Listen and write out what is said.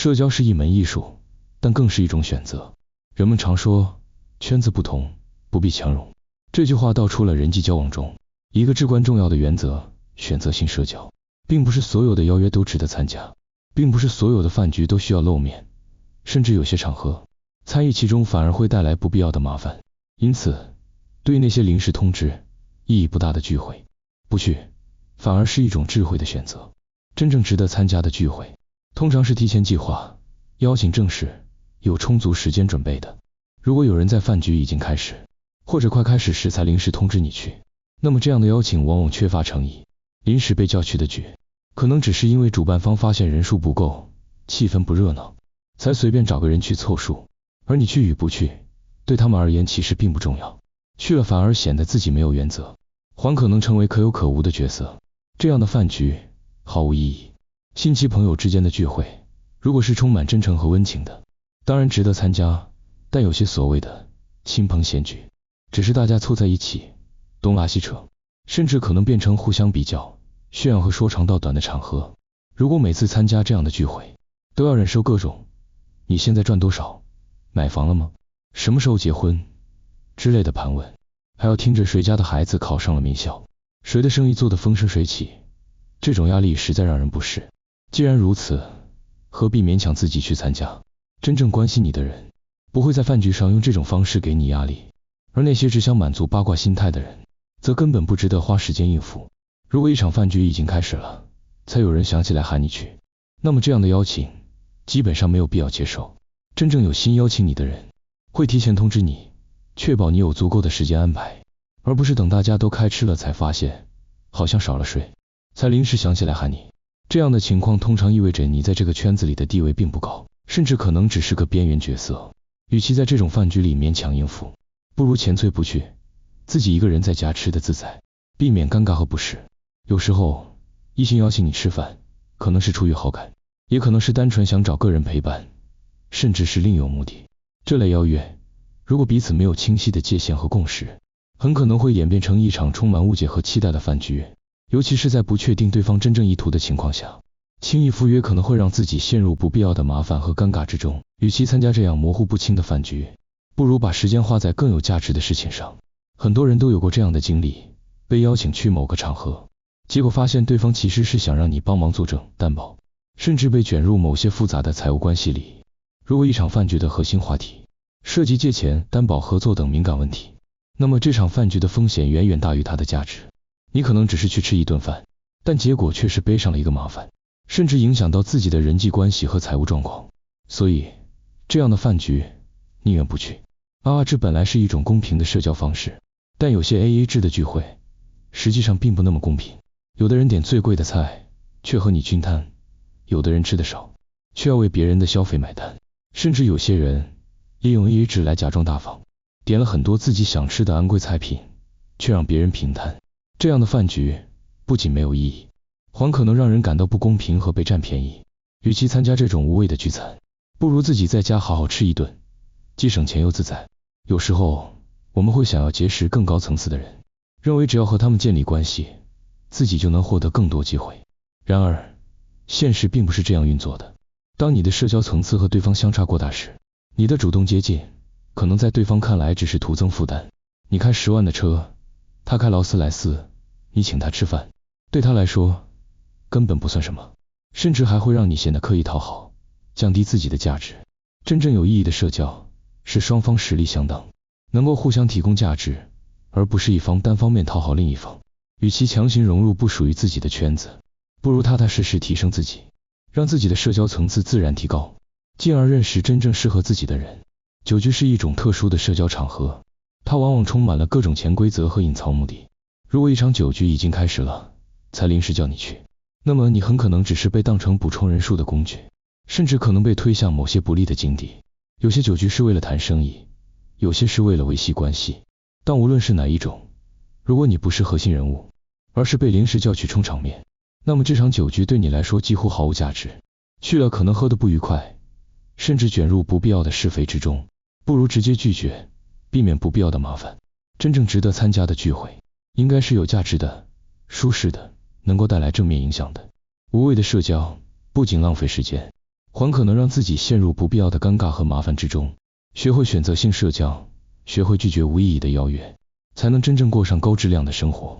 社交是一门艺术，但更是一种选择。人们常说，圈子不同，不必强融。这句话道出了人际交往中一个至关重要的原则：选择性社交。并不是所有的邀约都值得参加，并不是所有的饭局都需要露面，甚至有些场合，参与其中反而会带来不必要的麻烦。因此，对于那些临时通知、意义不大的聚会，不去，反而是一种智慧的选择。真正值得参加的聚会，通常是提前计划、邀请正式、有充足时间准备的。如果有人在饭局已经开始，或者快开始时才临时通知你去，那么这样的邀请往往缺乏诚意。临时被叫去的局，可能只是因为主办方发现人数不够，气氛不热闹，才随便找个人去凑数。而你去与不去，对他们而言其实并不重要。去了反而显得自己没有原则，还可能成为可有可无的角色。这样的饭局毫无意义。亲戚朋友之间的聚会，如果是充满真诚和温情的，当然值得参加。但有些所谓的亲朋闲聚，只是大家凑在一起，东拉西扯，甚至可能变成互相比较、炫耀和说长道短的场合。如果每次参加这样的聚会，都要忍受各种你现在赚多少、买房了吗、什么时候结婚之类的盘问，还要听着谁家的孩子考上了名校，谁的生意做得风生水起，这种压力实在让人不适。既然如此，何必勉强自己去参加？真正关心你的人，不会在饭局上用这种方式给你压力，而那些只想满足八卦心态的人，则根本不值得花时间应付。如果一场饭局已经开始了，才有人想起来喊你去，那么这样的邀请基本上没有必要接受。真正有心邀请你的人，会提前通知你，确保你有足够的时间安排，而不是等大家都开吃了才发现好像少了谁，才临时想起来喊你。这样的情况通常意味着你在这个圈子里的地位并不高，甚至可能只是个边缘角色。与其在这种饭局里勉强应付，不如乾脆不去，自己一个人在家吃得自在，避免尴尬和不适。有时候异性邀请你吃饭，可能是出于好感，也可能是单纯想找个人陪伴，甚至是另有目的。这类邀约，如果彼此没有清晰的界限和共识，很可能会演变成一场充满误解和期待的饭局。尤其是在不确定对方真正意图的情况下，轻易赴约可能会让自己陷入不必要的麻烦和尴尬之中。与其参加这样模糊不清的饭局，不如把时间花在更有价值的事情上。很多人都有过这样的经历，被邀请去某个场合，结果发现对方其实是想让你帮忙作证、担保，甚至被卷入某些复杂的财务关系里。如果一场饭局的核心话题涉及借钱、担保、合作等敏感问题，那么这场饭局的风险远远大于它的价值。你可能只是去吃一顿饭，但结果却是背上了一个麻烦，甚至影响到自己的人际关系和财务状况。所以这样的饭局宁愿不去。AA制本来是一种公平的社交方式，但有些 AA 制的聚会实际上并不那么公平。有的人点最贵的菜，却和你均摊；有的人吃得少，却要为别人的消费买单。甚至有些人利用 AA 制来假装大方，点了很多自己想吃的昂贵菜品，却让别人平摊。这样的饭局不仅没有意义，还可能让人感到不公平和被占便宜。与其参加这种无谓的聚餐，不如自己在家好好吃一顿，既省钱又自在。有时候我们会想要结识更高层次的人，认为只要和他们建立关系，自己就能获得更多机会。然而现实并不是这样运作的。当你的社交层次和对方相差过大时，你的主动接近可能在对方看来只是徒增负担。你开10万的车，他开劳斯莱斯，你请他吃饭，对他来说根本不算什么，甚至还会让你显得刻意讨好，降低自己的价值。真正有意义的社交是双方实力相当，能够互相提供价值，而不是一方单方面讨好另一方。与其强行融入不属于自己的圈子，不如踏踏实实提升自己，让自己的社交层次自然提高，进而认识真正适合自己的人。酒局是一种特殊的社交场合，它往往充满了各种潜规则和隐藏目的。如果一场酒局已经开始了，才临时叫你去，那么你很可能只是被当成补充人数的工具，甚至可能被推向某些不利的境地。有些酒局是为了谈生意，有些是为了维系关系，但无论是哪一种，如果你不是核心人物，而是被临时叫去充场面，那么这场酒局对你来说几乎毫无价值。去了可能喝得不愉快，甚至卷入不必要的是非之中，不如直接拒绝，避免不必要的麻烦。真正值得参加的聚会，应该是有价值的、舒适的，能够带来正面影响的。无谓的社交不仅浪费时间，还可能让自己陷入不必要的尴尬和麻烦之中。学会选择性社交，学会拒绝无意义的邀约，才能真正过上高质量的生活。